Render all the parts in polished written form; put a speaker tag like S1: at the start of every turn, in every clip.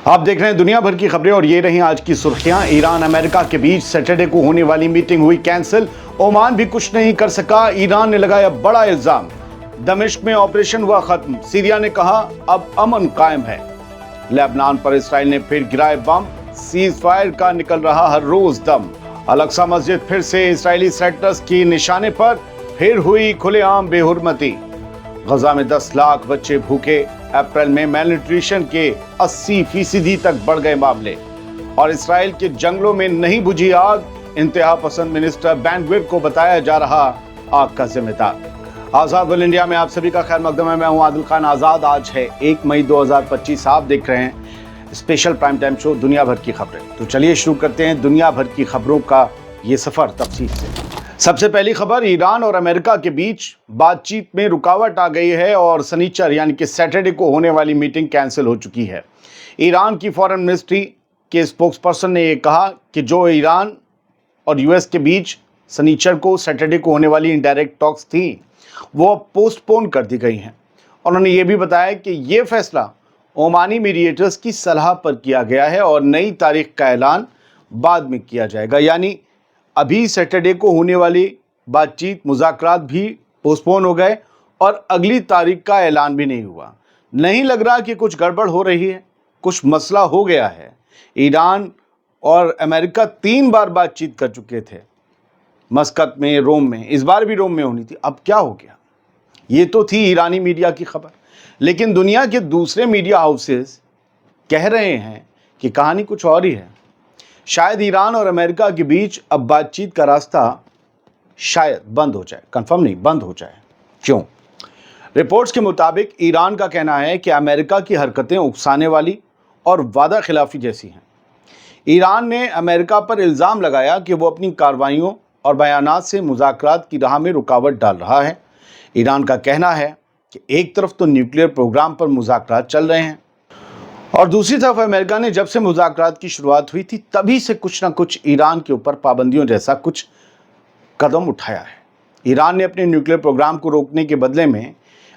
S1: आप देख रहे हैं दुनिया भर की खबरें और ये रही आज की सुर्खियां। ईरान अमेरिका के बीच सैटरडे को होने वाली मीटिंग हुई कैंसिल। ओमान भी कुछ नहीं कर सका, ईरान ने लगाया बड़ा इल्जाम। दमिश्क में ऑपरेशन हुआ खत्म, सीरिया ने कहा अब अमन कायम है। लेबनान पर इसराइल ने फिर गिराए बम, सीज फायर का निकल रहा हर रोज दम। अल-अक्सा मस्जिद फिर से इसराइली सेटर्स की निशाने पर, फिर हुई खुलेआम बेहुरमती। गजा में 10 लाख बच्चे भूखे, अप्रैल में मैलन्यूट्रिशन के 80% तक बढ़ गए मामले। और इसराइल के जंगलों में नहीं बुझी आग, इंतहा पसंद मिनिस्टर बेन-ग्विर को बताया जा रहा आग का जिम्मेदार। आजाद वर्ल्ड इंडिया में आप सभी का खैर मकदम है। मैं हूं आदिल खान आजाद। आज है 1 मई 2025। आप देख रहे हैं स्पेशल प्राइम टाइम शो दुनिया भर की खबरें। तो चलिए शुरू करते हैं दुनिया भर की खबरों का ये सफर तफसील से। सबसे पहली खबर, ईरान और अमेरिका के बीच बातचीत में रुकावट आ गई है और शनिचर यानी कि सैटरडे को होने वाली मीटिंग कैंसिल हो चुकी है। ईरान की फॉरेन मिनिस्ट्री के स्पोक्सपर्सन ने यह कहा कि जो ईरान और यूएस के बीच शनिचर को सैटरडे को होने वाली इनडायरेक्ट टॉक्स थी वो पोस्टपोन कर दी गई हैं। उन्होंने ये भी बताया कि ये फैसला ओमानी मीडिएटर्स की सलाह पर किया गया है और नई तारीख का ऐलान बाद में किया जाएगा। यानी अभी सैटरडे को होने वाली बातचीत मुज़ाकरात भी पोस्टपोन हो गए और अगली तारीख का ऐलान भी नहीं हुआ। नहीं लग रहा कि कुछ गड़बड़ हो रही है, कुछ मसला हो गया है। ईरान और अमेरिका 3 बार बातचीत कर चुके थे, मस्कत में, रोम में, इस बार भी रोम में होनी थी। अब क्या हो गया? ये तो थी ईरानी मीडिया की खबर, लेकिन दुनिया के दूसरे मीडिया हाउसेस कह रहे हैं कि कहानी कुछ और ही है। शायद ईरान और अमेरिका के बीच अब बातचीत का रास्ता शायद बंद हो जाए, कंफर्म नहीं, बंद हो जाए। क्यों? रिपोर्ट्स के मुताबिक ईरान का कहना है कि अमेरिका की हरकतें उकसाने वाली और वादा खिलाफी जैसी हैं। ईरान ने अमेरिका पर इल्ज़ाम लगाया कि वो अपनी कार्रवाइयों और बयानात से मुज़ाकरात की राह में रुकावट डाल रहा है। ईरान का कहना है कि एक तरफ तो न्यूक्लियर प्रोग्राम पर मुज़ाकरात चल रहे हैं और दूसरी तरफ अमेरिका ने जब से मुज़ाकरात की शुरुआत हुई थी तभी से कुछ ना कुछ ईरान के ऊपर पाबंदियों जैसा कुछ कदम उठाया है। ईरान ने अपने न्यूक्लियर प्रोग्राम को रोकने के बदले में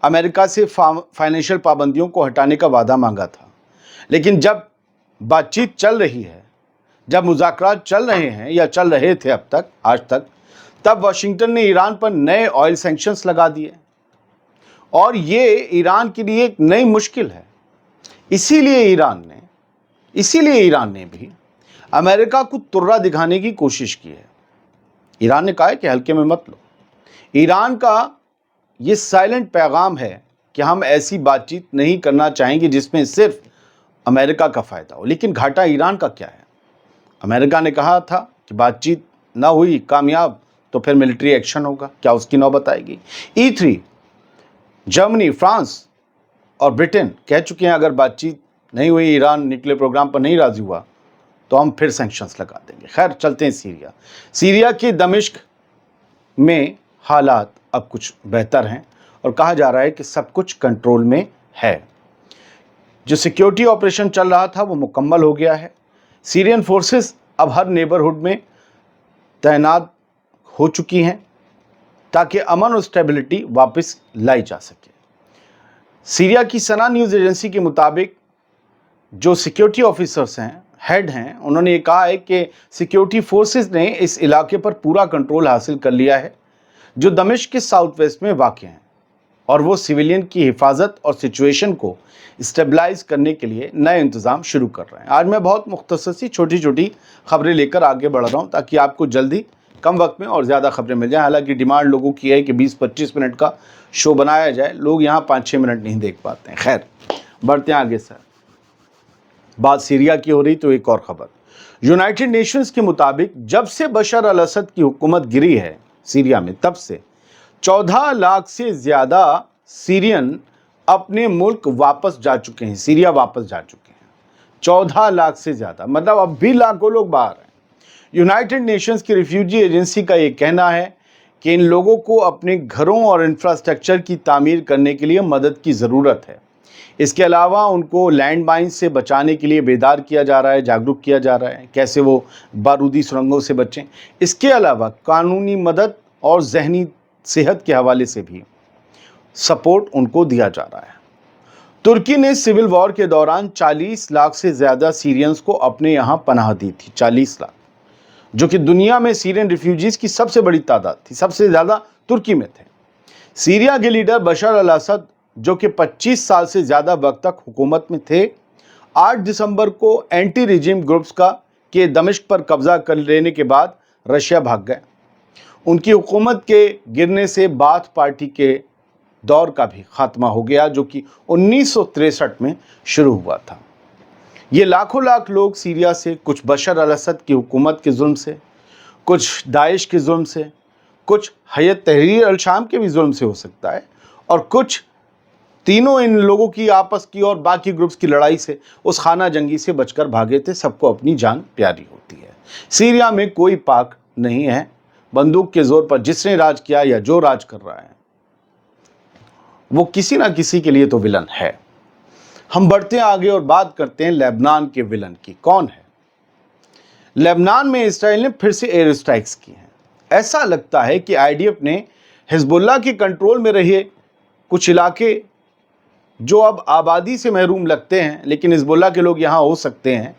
S1: अमेरिका से फाइनेंशियल पाबंदियों को हटाने का वादा मांगा था। लेकिन जब बातचीत चल रही है, जब मुज़ाकरात चल रहे हैं या चल रहे थे अब तक, आज तक, तब वाशिंगटन ने ईरान पर नए ऑयल सैंक्शंस लगा दिए और ये ईरान के लिए एक नई मुश्किल है। इसीलिए ईरान ने भी अमेरिका को तुर्रा दिखाने की कोशिश की है। ईरान ने कहा है कि हल्के में मत लो। ईरान का ये साइलेंट पैगाम है कि हम ऐसी बातचीत नहीं करना चाहेंगे जिसमें सिर्फ अमेरिका का फ़ायदा हो। लेकिन घाटा ईरान का क्या है? अमेरिका ने कहा था कि बातचीत ना हुई कामयाब तो फिर मिलिट्री एक्शन होगा। क्या उसकी नौबत आएगी? E3, जर्मनी, फ्रांस और ब्रिटेन कह चुके हैं अगर बातचीत नहीं हुई, ईरान न्यूक्लियर प्रोग्राम पर नहीं राज़ी हुआ तो हम फिर सैंक्शंस लगा देंगे। खैर, चलते हैं सीरिया के दमिश्क में हालात अब कुछ बेहतर हैं और कहा जा रहा है कि सब कुछ कंट्रोल में है। जो सिक्योरिटी ऑपरेशन चल रहा था वो मुकम्मल हो गया है। सीरियन फोर्सेस अब हर नेबरहुड में तैनात हो चुकी हैं ताकि अमन और स्टेबिलिटी वापस लाई जा सके। सीरिया की सना न्यूज़ एजेंसी के मुताबिक जो सिक्योरिटी ऑफिसर्स हैं, हेड हैं, उन्होंने ये कहा है कि सिक्योरिटी फोर्सेस ने इस इलाके पर पूरा कंट्रोल हासिल कर लिया है जो दमिश्क के साउथ वेस्ट में वाक़ हैं और वो सिविलियन की हिफाजत और सिचुएशन को स्टेबलाइज करने के लिए नए इंतज़ाम शुरू कर रहे हैं। आज मैं बहुत मुख्तसर सी छोटी छोटी खबरें लेकर आगे बढ़ रहा हूँ ताकि आपको जल्दी कम वक्त में और ज़्यादा खबरें मिल जाएं। हालांकि डिमांड लोगों की है कि 20-25 मिनट का शो बनाया जाए, लोग यहाँ 5-6 मिनट नहीं देख पाते हैं। खैर, बढ़ते हैं आगे। सर, बात सीरिया की हो रही तो एक और खबर, यूनाइटेड नेशंस के मुताबिक जब से बशर अल असद की हुकूमत गिरी है सीरिया में, तब से 14 लाख से ज़्यादा सीरियन अपने मुल्क वापस जा चुके हैं, सीरिया वापस जा चुके हैं। 14 लाख से ज़्यादा, मतलब अब भी लाखों लोग बाहर हैं। यूनाइटेड नेशंस की रिफ्यूजी एजेंसी का ये कहना है कि इन लोगों को अपने घरों और इंफ्रास्ट्रक्चर की तामीर करने के लिए मदद की ज़रूरत है। इसके अलावा उनको लैंड माइन से बचाने के लिए बेदार किया जा रहा है, जागरूक किया जा रहा है कैसे वो बारूदी सुरंगों से बचें। इसके अलावा कानूनी मदद और जहनी सेहत के हवाले से भी सपोर्ट उनको दिया जा रहा है। तुर्की ने सिविल वॉर के दौरान 40 लाख से ज़्यादा सीरियंस को अपने यहाँ पनाह दी थी। 40 लाख, जो कि दुनिया में सीरियन रिफ्यूजीज़ की सबसे बड़ी तादाद थी। सबसे ज़्यादा तुर्की में थे। सीरिया के लीडर बशर अल असद, जो कि 25 साल से ज़्यादा वक्त तक हुकूमत में थे, 8 दिसंबर को एंटी रिजिम ग्रुप्स के दमिश्क पर कब्जा कर लेने के बाद रशिया भाग गए। उनकी हुकूमत के गिरने से बाथ पार्टी के दौर का भी खात्मा हो गया, जो कि 1963 में शुरू हुआ था। ये लाखों लाख लोग सीरिया से, कुछ बशर अल असद की हुकूमत के जुल्म से, कुछ दाइश के जुल्म से, कुछ हयत तहरीर अल शाम के भी जुल्म से हो सकता है, और कुछ तीनों इन लोगों की आपस की और बाकी ग्रुप्स की लड़ाई से, उस खाना जंगी से बचकर भागे थे। सबको अपनी जान प्यारी होती है। सीरिया में कोई पाक नहीं है। बंदूक के जोर पर जिसने राज किया या जो राज कर रहा है, वो किसी ना किसी के लिए तो विलन है। हम बढ़ते हैं आगे और बात करते हैं लेबनान के विलन की। कौन है? लेबनान में इसराइल ने फिर से एयर स्ट्राइक्स की हैं। ऐसा लगता है कि आईडीएफ ने हिजबुल्लाह के कंट्रोल में रहे कुछ इलाके, जो अब आबादी से महरूम लगते हैं लेकिन हिजबुल्लाह के लोग यहाँ हो सकते हैं,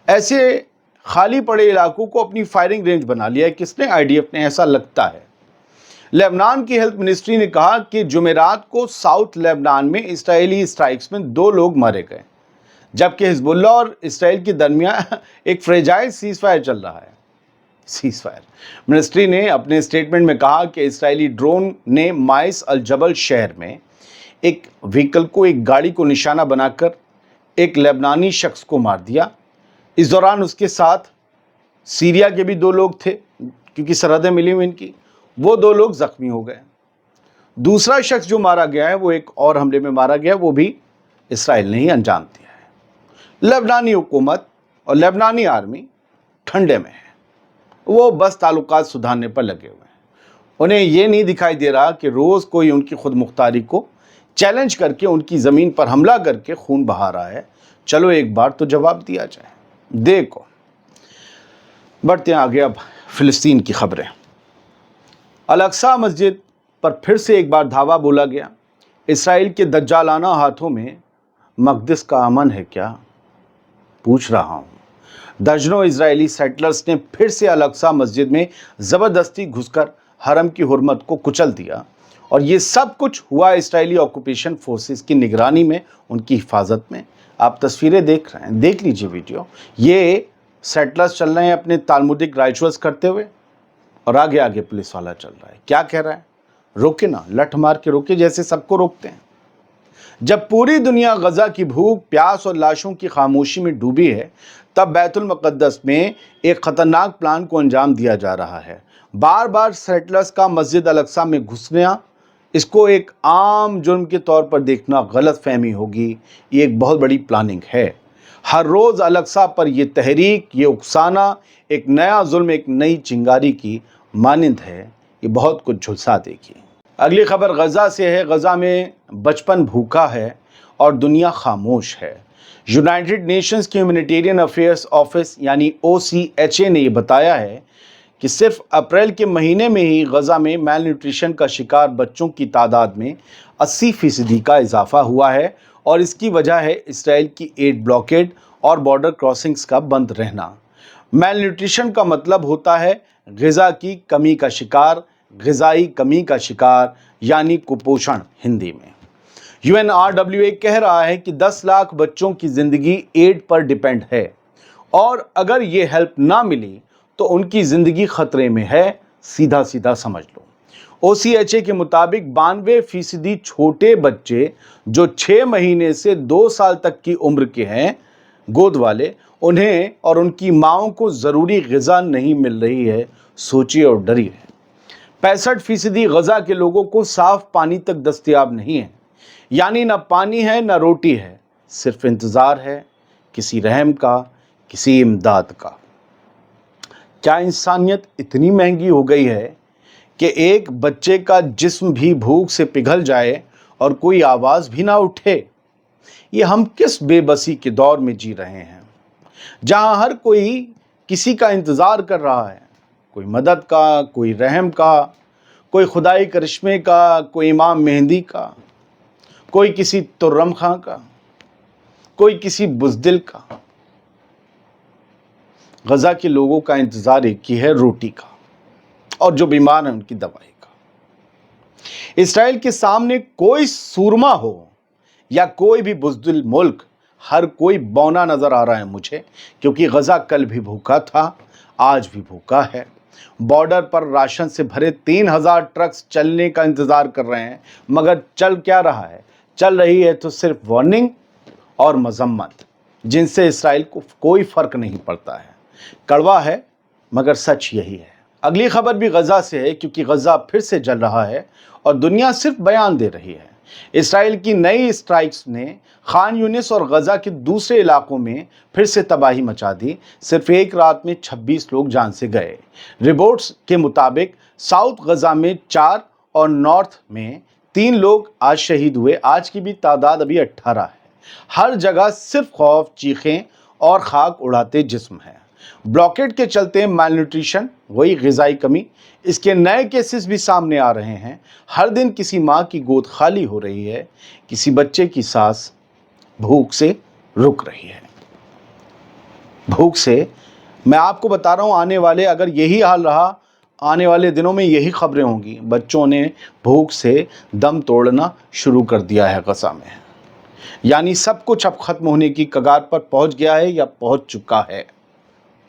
S1: ऐसे खाली पड़े इलाकों को अपनी फायरिंग रेंज बना लिया है। किसने? आईडीएफ ने, ऐसा लगता है। लेबनान की हेल्थ मिनिस्ट्री ने कहा कि जुमेरात को साउथ लेबनान में इस्राएली स्ट्राइक्स में 2 लोग मारे गए, जबकि हिजबुल्लाह और इसराइल के दरमियान एक फ्रेजाइल सीज़फायर चल रहा है। सीज़फायर। मिनिस्ट्री ने अपने स्टेटमेंट में कहा कि इस्राएली ड्रोन ने माइस अल जबल शहर में एक व्हीकल को, एक गाड़ी को निशाना बनाकर एक लेबनानी शख्स को मार दिया। इस दौरान उसके साथ सीरिया के भी 2 लोग थे, क्योंकि सरहदें मिली हुई इनकी। वो 2 लोग जख्मी हो गए। दूसरा शख्स जो मारा गया है, वो एक और हमले में मारा गया, वो भी इसराइल ने ही अंजाम दिया है। लेबनानी हुकूमत और लेबनानी आर्मी ठंडे में है। वो बस ताल्लुकात सुधारने पर लगे हुए हैं। उन्हें ये नहीं दिखाई दे रहा कि रोज़ कोई उनकी खुद मुख्तारी को चैलेंज करके उनकी ज़मीन पर हमला करके खून बहा रहा है। चलो एक बार तो जवाब दिया जाए। देखो, बढ़ते हैं आगे अब फ़िलिस्तीन की खबरें। अल-अक्सा मस्जिद पर फिर से एक बार धावा बोला गया। इसराइल के दज्जालाना हाथों में मक़दिस का अमन है क्या? पूछ रहा हूँ। दर्जनों इजरायली सेटलर्स ने फिर से अल-अक्सा मस्जिद में ज़बरदस्ती घुसकर हरम की हुर्मत को कुचल दिया, और ये सब कुछ हुआ इसराइली ऑक्यूपेशन फोर्सेस की निगरानी में, उनकी हिफाजत में। आप तस्वीरें देख रहे हैं, देख लीजिए वीडियो। ये सेटलर्स चल रहे हैं अपने ताल्मुदिक राइचुअल्स करते हुए, और आगे आगे पुलिस वाला चल रहा है। क्या कह रहा है? रोके ना, लठ मार के रोके, जैसे सबको रोकते हैं। जब पूरी दुनिया गजा की भूख, प्यास और लाशों की खामोशी में डूबी है, तब बैतुल मुक़द्दस में एक ख़तरनाक प्लान को अंजाम दिया जा रहा है। बार बार सेटलर्स का मस्जिद अल-अक्सा में घुसना, इसको एक आम जुर्म के तौर पर देखना गलत फहमी होगी। ये एक बहुत बड़ी प्लानिंग है। हर रोज़ अल-अक्सा पर ये तहरीक, ये उकसाना एक नया जुल्म, एक नई चिंगारी की मानिंद है। ये बहुत कुछ झुलसा देगी। अगली खबर गज़ा से है। गज़ा में बचपन भूखा है और दुनिया खामोश है। यूनाइटेड नेशंस के ह्यूमैनिटेरियन अफेयर्स ऑफिस यानी OCHA ने ये बताया है कि सिर्फ अप्रैल के महीने में ही गज़ा में मैल न्यूट्रिशन का शिकार बच्चों की तादाद में 80% का इजाफा हुआ है, और इसकी वजह है इसराइल की एड ब्लॉकेड और बॉर्डर क्रॉसिंग्स का बंद रहना। मैल न्यूट्रिशन का मतलब होता है ग़िज़ा की कमी का शिकार, ग़िज़ाई कमी का शिकार, यानी कुपोषण हिंदी में। UNRWA कह रहा है कि 10 लाख बच्चों की ज़िंदगी एड पर डिपेंड है, और अगर ये हेल्प ना मिली तो उनकी ज़िंदगी ख़तरे में है। सीधा सीधा समझ लो। OCHA के मुताबिक 92% छोटे बच्चे जो 6 महीने से 2 साल तक की उम्र के हैं, गोद वाले, उन्हें और उनकी माँओं को ज़रूरी ग़िज़ा नहीं मिल रही है। सोचिए और डरिए। 65% गज़ा के लोगों को साफ़ पानी तक दस्तयाब नहीं है, यानी ना पानी है ना रोटी है, सिर्फ इंतज़ार है किसी रहम का, किसी इमदाद का। क्या इंसानियत इतनी महंगी हो गई है कि एक बच्चे का जिस्म भी भूख से पिघल जाए और कोई आवाज़ भी ना उठे? ये हम किस बेबसी के दौर में जी रहे हैं, जहां हर कोई किसी का इंतज़ार कर रहा है, कोई मदद का, कोई रहम का, कोई खुदाई करिश्मे का, कोई इमाम मेहंदी का। कोई किसी तुर्रम खां का, कोई किसी बुज़दिल का। गजा के लोगों का इंतजार एक ही है, रोटी का, और जो बीमार है उनकी दवाई का। इसराइल के सामने कोई सूरमा हो या कोई भी बुज़दिल मुल्क, हर कोई बौना नजर आ रहा है मुझे, क्योंकि गजा कल भी भूखा था, आज भी भूखा है। बॉर्डर पर राशन से भरे 3000 ट्रक्स चलने का इंतजार कर रहे हैं, मगर चल क्या रहा है? चल रही है तो सिर्फ वार्निंग और मजम्मत, जिनसे इसराइल को कोई फर्क नहीं पड़ता है। कड़वा है मगर सच यही है। अगली खबर भी गजा से है, क्योंकि गजा फिर से जल रहा है और दुनिया सिर्फ बयान दे रही है। इसराइल की नई स्ट्राइक्स ने खान यूनिस और गजा के दूसरे इलाकों में फिर से तबाही मचा दी। सिर्फ एक रात में 26 लोग जान से गए। रिपोर्ट्स के मुताबिक साउथ गजा में 4 और नॉर्थ में 3 लोग आज शहीद हुए। आज की भी तादाद अभी 18 है। हर जगह सिर्फ खौफ, चीखें और खाक उड़ाते जिस्म है। ब्लॉकेड के चलते माल न्यूट्रिशन, वही ग़िज़ाई कमी, इसके नए केसेस भी सामने आ रहे हैं। हर दिन किसी माँ की गोद खाली हो रही है, किसी बच्चे की सांस भूख से रुक रही है। भूख से मैं आपको बता रहा हूँ, आने वाले अगर यही हाल रहा, आने वाले दिनों में यही खबरें होंगी। बच्चों ने भूख से दम तोड़ना शुरू कर दिया है गजा में। यानी सब कुछ अब ख़त्म होने की कगार पर पहुँच गया है, या पहुँच चुका है,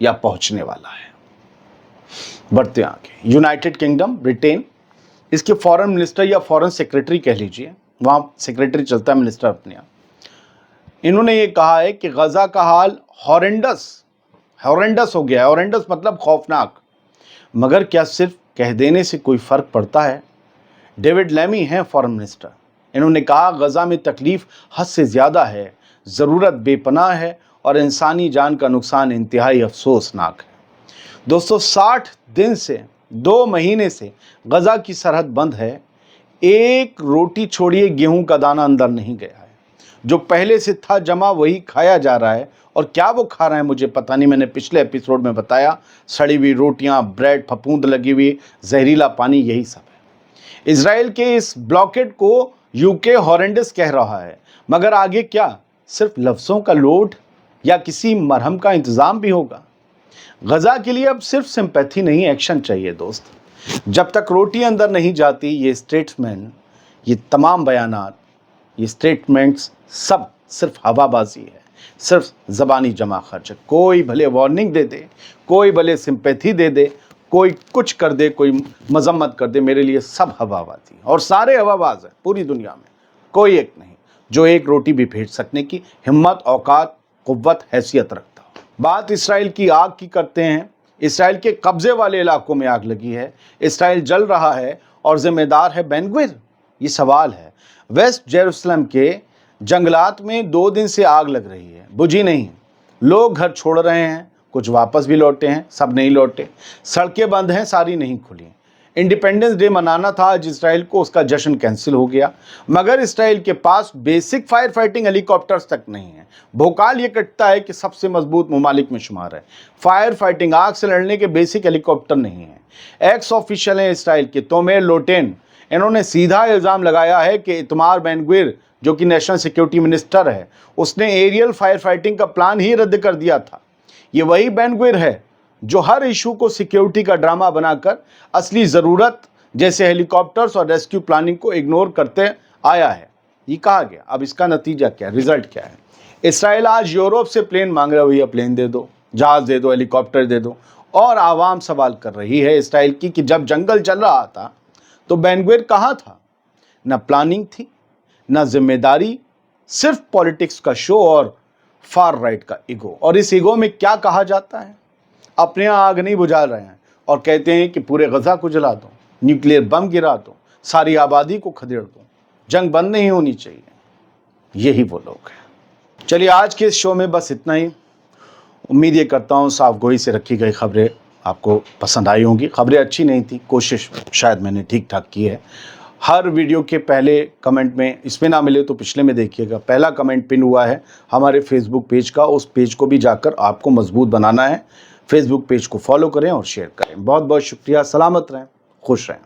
S1: या पहुँचने वाला है। बढ़ते आगे, यूनाइटेड किंगडम, ब्रिटेन, इसके फॉरेन मिनिस्टर या फॉरेन सेक्रेटरी कह लीजिए, वहाँ सेक्रेटरी चलता है, मिनिस्टर अपने यहाँ, इन्होंने ये कहा है कि गजा का हाल हॉरेंडस हो गया है। हॉरेंडस मतलब खौफनाक। मगर क्या सिर्फ कह देने से कोई फ़र्क पड़ता है? डेविड लैमी हैं फॉरेन मिनिस्टर। इन्होंने कहा गजा में तकलीफ़ हद से ज़्यादा है, ज़रूरत बेपनाह है और इंसानी जान का नुकसान इंतहाई अफसोसनाक है। दोस्तों, 60 दिन से 2 महीने से गजा की सरहद बंद है। एक रोटी छोड़िए, गेहूं का दाना अंदर नहीं गया है। जो पहले से था जमा वही खाया जा रहा है, और क्या वो खा रहे हैं मुझे पता नहीं। मैंने पिछले एपिसोड में बताया, सड़ी हुई रोटियां, ब्रेड, फफूंद लगी हुई, जहरीला पानी, यही सब है। इजराइल के इस ब्लॉकेड को यूके हॉरेंडस कह रहा है, मगर आगे क्या? सिर्फ लफ्ज़ों का लोड या किसी मरहम का इंतज़ाम भी होगा? गजा के लिए अब सिर्फ सिंपैथी नहीं, एक्शन चाहिए दोस्त। जब तक रोटी अंदर नहीं जाती, ये स्टेटमेंट, ये तमाम बयानात, ये स्टेटमेंट्स सब सिर्फ हवाबाजी है, सिर्फ ज़बानी जमा खर्च है। कोई भले वार्निंग दे दे, कोई भले सिंपैथी दे दे, कोई कुछ कर दे, कोई मजम्मत कर दे, मेरे लिए सब हवाबाजी है। और सारे हवाबाज हैं पूरी दुनिया में, कोई एक नहीं जो एक रोटी भी फेंट सकने की हिम्मत, औकात, कुव्वत, हैसियत रखता हो। बात इसराइल की आग की करते हैं। इसराइल के कब्जे वाले इलाकों में आग लगी है, इसराइल जल रहा है, और जिम्मेदार है बेन गविर? ये सवाल है। वेस्ट जेरूसलम के जंगलात में 2 दिन से आग लग रही है, बुझी नहीं। लोग घर छोड़ रहे हैं, कुछ वापस भी लौटे हैं, सब नहीं लौटे। सड़कें बंद हैं, सारी नहीं खुली। इंडिपेंडेंस डे मनाना था आज इसराइल को, उसका जश्न कैंसिल हो गया। मगर इसराइल के पास बेसिक फायर फाइटिंग हेलीकॉप्टर्स तक नहीं है। भोकाल ये कटता है कि सबसे मजबूत ममालिक में शुमार है। फायर फाइटिंग, आग से लड़ने के बेसिक हेलीकॉप्टर नहीं है। एक्स ऑफिशियल हैं इसराइल के तोमेर लोटेन, इन्होंने सीधा इल्ज़ाम लगाया है कि इतमार बेन गविर, जो कि नेशनल सिक्योरिटी मिनिस्टर है, उसने एरियल फायर फाइटिंग का प्लान ही रद्द कर दिया था। ये वही बेन गविर है जो हर इशू को सिक्योरिटी का ड्रामा बनाकर असली ज़रूरत जैसे हेलीकॉप्टर्स और रेस्क्यू प्लानिंग को इग्नोर करते आया है। ये कहा गया। अब इसका नतीजा क्या है, रिजल्ट क्या है? इसराइल आज यूरोप से प्लेन मांग रहा है, भैया प्लेन दे दो, जहाज़ दे दो, हेलीकॉप्टर दे दो। और आवाम सवाल कर रही है इसराइल की कि जब जंगल चल रहा था तो बेन गविर कहाँ था? ना प्लानिंग थी, ना जिम्मेदारी, सिर्फ पॉलिटिक्स का शो और फार राइट का ईगो। और इस ईगो में क्या कहा जाता है? अपने यहाँ आग नहीं बुझा रहे हैं और कहते हैं कि पूरे गजा को जला दो, न्यूक्लियर बम गिरा दो, सारी आबादी को खदेड़ दो, जंग बंद नहीं होनी चाहिए। यही वो लोग हैं। चलिए, आज के इस शो में बस इतना ही। उम्मीद ये करता हूँ साफ गोई से रखी गई खबरें आपको पसंद आई होंगी। खबरें अच्छी नहीं थी, कोशिश शायद मैंने ठीक ठाक की है। हर वीडियो के पहले कमेंट में, इसमें ना मिले तो पिछले में देखिएगा, पहला कमेंट पिन हुआ है हमारे फेसबुक पेज का। उस पेज को भी जाकर आपको मजबूत बनाना है। फेसबुक पेज को फॉलो करें और शेयर करें। बहुत बहुत शुक्रिया। सलामत रहें, खुश रहें।